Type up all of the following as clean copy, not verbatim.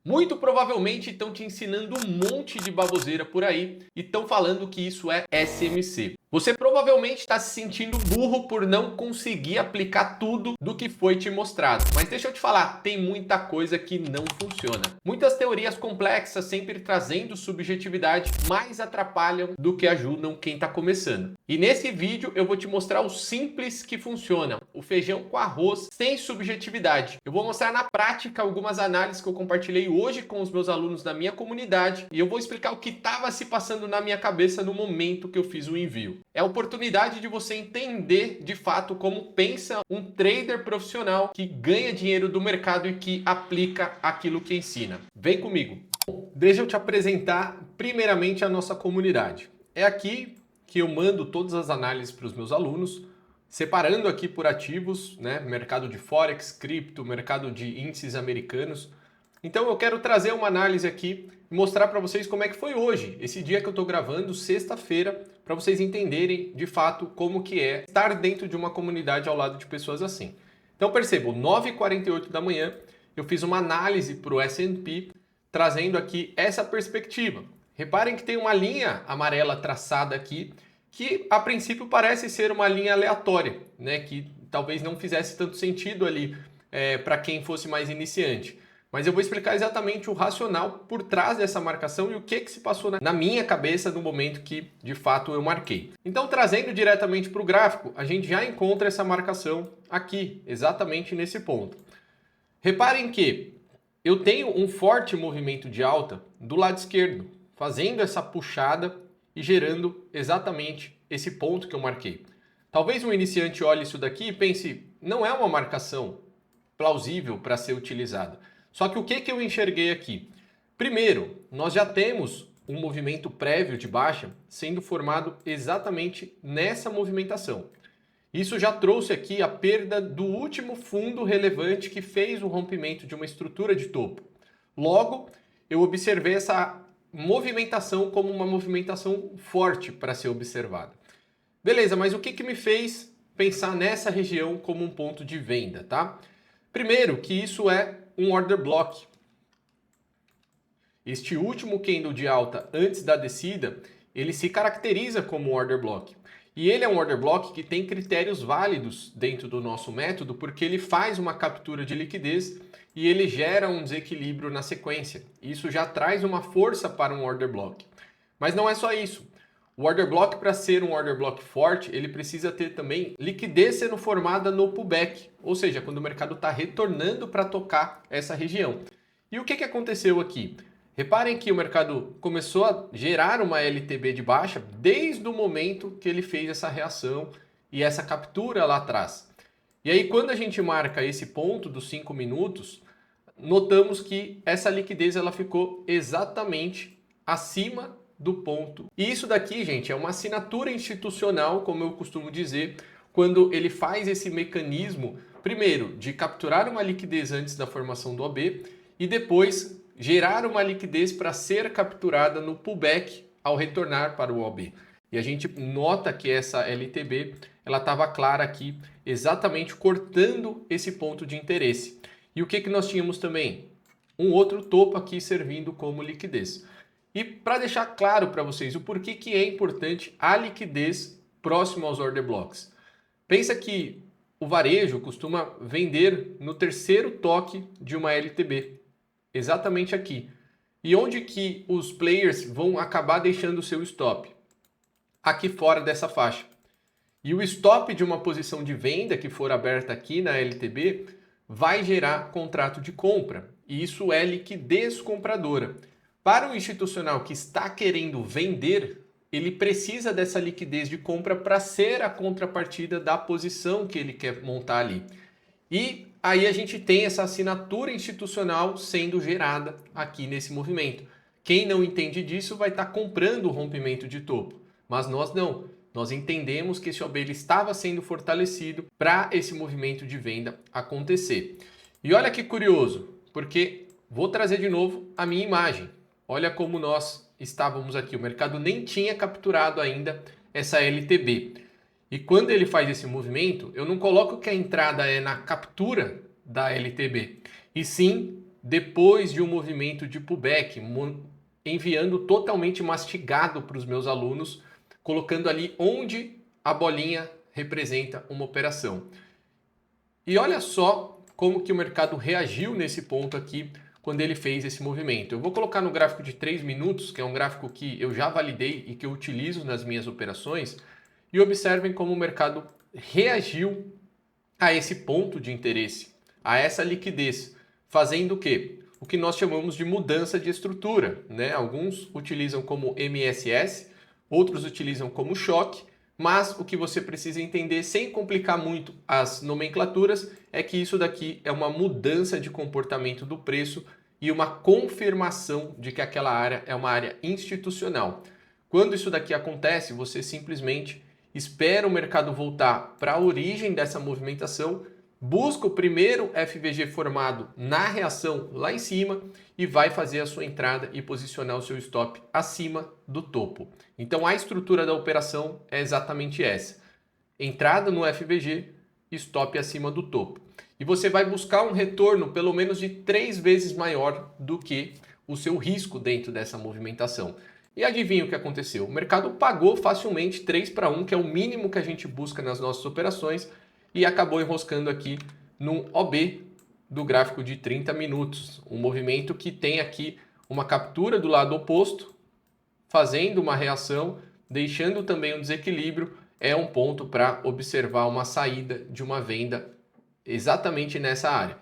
Muito provavelmente estão te ensinando um monte de baboseira por aí e estão falando que isso é SMC. Você provavelmente está se sentindo burro por não conseguir aplicar tudo do que foi te mostrado. Mas deixa eu te falar, tem muita coisa que não funciona. Muitas teorias complexas, sempre trazendo subjetividade, mais atrapalham do que ajudam quem está começando. E nesse vídeo eu vou te mostrar o simples que funciona, o feijão com arroz sem subjetividade. Eu vou mostrar na prática algumas análises que eu compartilhei hoje com os meus alunos da minha comunidade e eu vou explicar o que estava se passando na minha cabeça no momento que eu fiz o envio. É a oportunidade de você entender de fato como pensa um trader profissional que ganha dinheiro do mercado e que aplica aquilo que ensina. Vem comigo. Deixa eu te apresentar primeiramente a nossa comunidade. É aqui que eu mando todas as análises para os meus alunos, separando aqui por ativos, né? Mercado de Forex, cripto, mercado de índices americanos. Então eu quero trazer uma análise aqui e mostrar para vocês como é que foi hoje, esse dia que eu estou gravando, sexta-feira, para vocês entenderem de fato como que é estar dentro de uma comunidade ao lado de pessoas assim. Então percebo, 9h48 da manhã, eu fiz uma análise para o S&P, trazendo aqui essa perspectiva. Reparem que tem uma linha amarela traçada aqui, que a princípio parece ser uma linha aleatória, né? Que talvez não fizesse tanto sentido ali para quem fosse mais iniciante. Mas eu vou explicar exatamente o racional por trás dessa marcação e o que se passou na minha cabeça no momento que, de fato, eu marquei. Então, trazendo diretamente para o gráfico, a gente já encontra essa marcação aqui, exatamente nesse ponto. Reparem que eu tenho um forte movimento de alta do lado esquerdo, fazendo essa puxada e gerando exatamente esse ponto que eu marquei. Talvez um iniciante olhe isso daqui e pense, não é uma marcação plausível para ser utilizada. Só que o que eu enxerguei aqui? Primeiro, nós já temos um movimento prévio de baixa sendo formado exatamente nessa movimentação. Isso já trouxe aqui a perda do último fundo relevante que fez o rompimento de uma estrutura de topo. Logo, eu observei essa movimentação como uma movimentação forte para ser observada. Beleza, mas o que me fez pensar nessa região como um ponto de venda, tá? Primeiro, que isso é um order block. Este último candle de alta antes da descida, ele se caracteriza como order block. E ele é um order block que tem critérios válidos dentro do nosso método, porque ele faz uma captura de liquidez e ele gera um desequilíbrio na sequência. Isso já traz uma força para um order block. Mas não é só isso. O order block, para ser um order block forte, ele precisa ter também liquidez sendo formada no pullback, ou seja, quando o mercado está retornando para tocar essa região. E o que aconteceu aqui? Reparem que o mercado começou a gerar uma LTB de baixa desde o momento que ele fez essa reação e essa captura lá atrás. E aí, quando a gente marca esse ponto dos 5 minutos, notamos que essa liquidez ela ficou exatamente acima do ponto. E isso daqui, gente, é uma assinatura institucional, como eu costumo dizer, quando ele faz esse mecanismo, primeiro, de capturar uma liquidez antes da formação do OB e depois gerar uma liquidez para ser capturada no pullback ao retornar para o OB. E a gente nota que essa LTB ela estava clara aqui, exatamente cortando esse ponto de interesse. E o que nós tínhamos também? Um outro topo aqui servindo como liquidez. E para deixar claro para vocês o porquê que é importante a liquidez próximo aos order blocks. Pensa que o varejo costuma vender no terceiro toque de uma LTB, exatamente aqui. E onde que os players vão acabar deixando o seu stop? Aqui fora dessa faixa. E o stop de uma posição de venda que for aberta aqui na LTB vai gerar contrato de compra. E isso é liquidez compradora. Para o institucional que está querendo vender, ele precisa dessa liquidez de compra para ser a contrapartida da posição que ele quer montar ali. E aí a gente tem essa assinatura institucional sendo gerada aqui nesse movimento. Quem não entende disso vai estar comprando o rompimento de topo, mas nós não. Nós entendemos que esse OB ele estava sendo fortalecido para esse movimento de venda acontecer. E olha que curioso, porque vou trazer de novo a minha imagem. Olha como nós estávamos aqui. O mercado nem tinha capturado ainda essa LTB. E quando ele faz esse movimento, eu não coloco que a entrada é na captura da LTB, e sim depois de um movimento de pullback, enviando totalmente mastigado para os meus alunos, colocando ali onde a bolinha representa uma operação. E olha só como que o mercado reagiu nesse ponto aqui quando ele fez esse movimento. Eu vou colocar no gráfico de 3 minutos, que é um gráfico que eu já validei e que eu utilizo nas minhas operações, e observem como o mercado reagiu a esse ponto de interesse, a essa liquidez, fazendo o quê? O que nós chamamos de mudança de estrutura, né? Alguns utilizam como MSS, outros utilizam como choque, mas o que você precisa entender, sem complicar muito as nomenclaturas, é que isso daqui é uma mudança de comportamento do preço e uma confirmação de que aquela área é uma área institucional. Quando isso daqui acontece, você simplesmente espera o mercado voltar para a origem dessa movimentação, busca o primeiro FVG formado na reação lá em cima e vai fazer a sua entrada e posicionar o seu stop acima do topo. Então a estrutura da operação é exatamente essa. Entrada no FVG, stop acima do topo. E você vai buscar um retorno pelo menos de 3 vezes maior do que o seu risco dentro dessa movimentação. E adivinha o que aconteceu? O mercado pagou facilmente 3-1, que é o mínimo que a gente busca nas nossas operações, e acabou enroscando aqui num OB do gráfico de 30 minutos. Um movimento que tem aqui uma captura do lado oposto, fazendo uma reação, deixando também um desequilíbrio. É um ponto para observar uma saída de uma venda exatamente nessa área.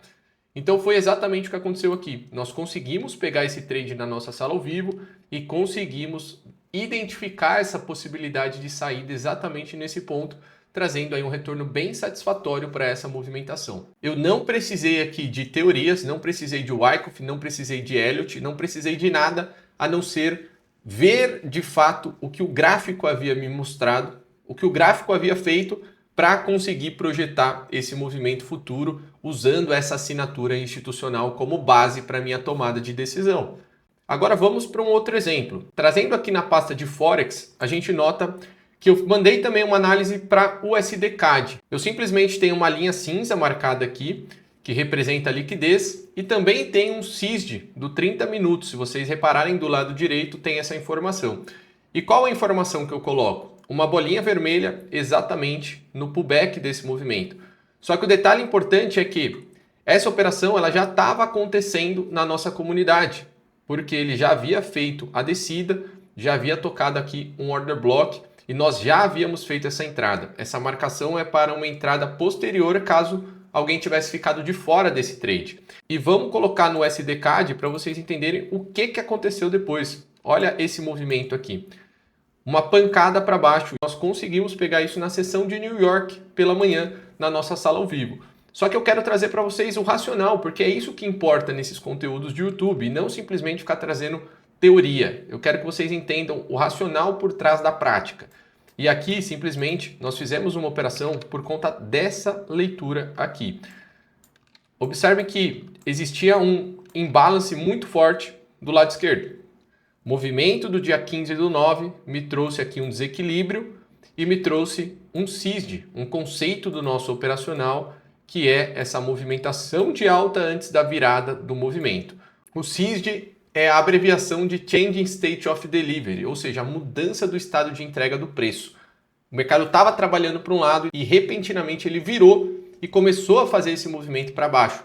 Então foi exatamente o que aconteceu aqui. Nós conseguimos pegar esse trade na nossa sala ao vivo e conseguimos identificar essa possibilidade de saída exatamente nesse ponto, trazendo aí um retorno bem satisfatório para essa movimentação. Eu não precisei aqui de teorias, não precisei de Wyckoff, não precisei de Elliott, não precisei de nada a não ser ver de fato o que o gráfico havia me mostrado, o que o gráfico havia feito para conseguir projetar esse movimento futuro usando essa assinatura institucional como base para minha tomada de decisão. Agora vamos para um outro exemplo. Trazendo aqui na pasta de Forex, a gente nota que eu mandei também uma análise para o USD CAD. Eu simplesmente tenho uma linha cinza marcada aqui, que representa a liquidez, e também tem um CISD do 30 minutos. Se vocês repararem do lado direito, tem essa informação. E qual a informação que eu coloco? Uma bolinha vermelha exatamente no pullback desse movimento. Só que o detalhe importante é que essa operação ela já estava acontecendo na nossa comunidade, porque ele já havia feito a descida, já havia tocado aqui um order block, e nós já havíamos feito essa entrada. Essa marcação é para uma entrada posterior caso alguém tivesse ficado de fora desse trade. E vamos colocar no SDCAD para vocês entenderem o que aconteceu depois. Olha esse movimento aqui. Uma pancada para baixo. Nós conseguimos pegar isso na sessão de New York pela manhã na nossa sala ao vivo. Só que eu quero trazer para vocês o racional, porque é isso que importa nesses conteúdos de YouTube, e não simplesmente ficar trazendo teoria. Eu quero que vocês entendam o racional por trás da prática. E aqui, simplesmente, nós fizemos uma operação por conta dessa leitura aqui. Observe que existia um imbalance muito forte do lado esquerdo. O movimento do dia 15/9 me trouxe aqui um desequilíbrio e me trouxe um CISD, um conceito do nosso operacional, que é essa movimentação de alta antes da virada do movimento. O CISD é a abreviação de Changing State of Delivery, ou seja, a mudança do estado de entrega do preço. O mercado estava trabalhando para um lado e repentinamente ele virou e começou a fazer esse movimento para baixo.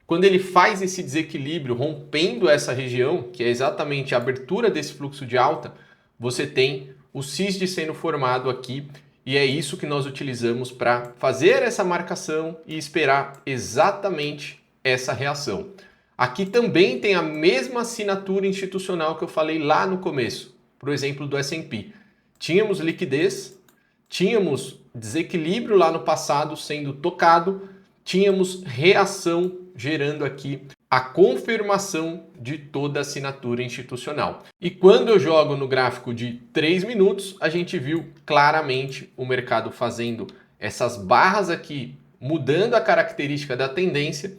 Quando ele faz esse desequilíbrio, rompendo essa região, que é exatamente a abertura desse fluxo de alta, você tem o CISD sendo formado aqui, e é isso que nós utilizamos para fazer essa marcação e esperar exatamente essa reação. Aqui também tem a mesma assinatura institucional que eu falei lá no começo, por exemplo do S&P. Tínhamos liquidez, tínhamos desequilíbrio lá no passado sendo tocado, tínhamos reação gerando aqui a confirmação de toda a assinatura institucional. E quando eu jogo no gráfico de 3 minutos, a gente viu claramente o mercado fazendo essas barras aqui, mudando a característica da tendência.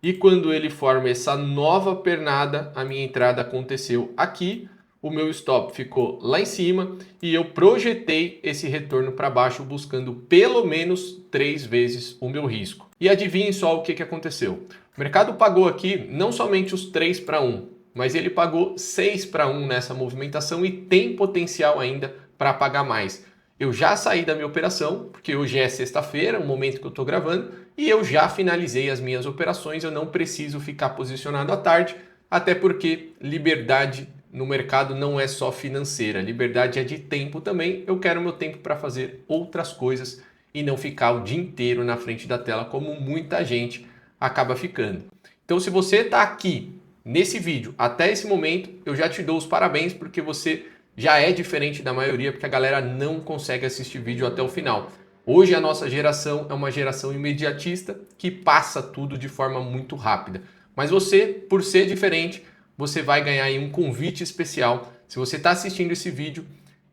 E quando ele forma essa nova pernada, a minha entrada aconteceu aqui, o meu stop ficou lá em cima e eu projetei esse retorno para baixo buscando pelo menos 3 vezes o meu risco. E adivinhem só o que aconteceu. O mercado pagou aqui não somente os 3 para 1, mas ele pagou 6 para 1 nessa movimentação e tem potencial ainda para pagar mais. Eu já saí da minha operação, porque hoje é sexta-feira, o momento que eu estou gravando, e eu já finalizei as minhas operações, eu não preciso ficar posicionado à tarde, até porque liberdade no mercado não é só financeira, liberdade é de tempo também. Eu quero meu tempo para fazer outras coisas e não ficar o dia inteiro na frente da tela como muita gente acaba ficando. Então, se você está aqui nesse vídeo até esse momento, eu já te dou os parabéns porque você já é diferente da maioria, porque a galera não consegue assistir vídeo até o final. Hoje a nossa geração é uma geração imediatista que passa tudo de forma muito rápida. Mas você, por ser diferente, você vai ganhar aí um convite especial. Se você está assistindo esse vídeo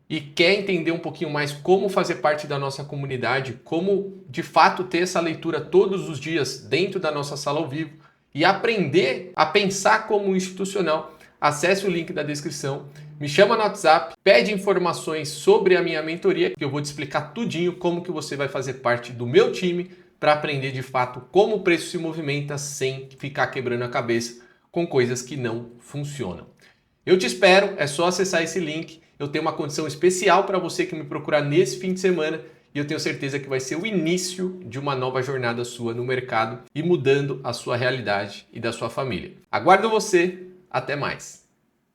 e quer entender um pouquinho mais como fazer parte da nossa comunidade, como de fato ter essa leitura todos os dias dentro da nossa sala ao vivo e aprender a pensar como institucional, acesse o link da descrição, me chama no WhatsApp, pede informações sobre a minha mentoria, que eu vou te explicar tudinho como que você vai fazer parte do meu time para aprender de fato como o preço se movimenta sem ficar quebrando a cabeça com coisas que não funcionam. Eu te espero, é só acessar esse link. Eu tenho uma condição especial para você que me procurar nesse fim de semana e eu tenho certeza que vai ser o início de uma nova jornada sua no mercado e mudando a sua realidade e da sua família. Aguardo você, até mais!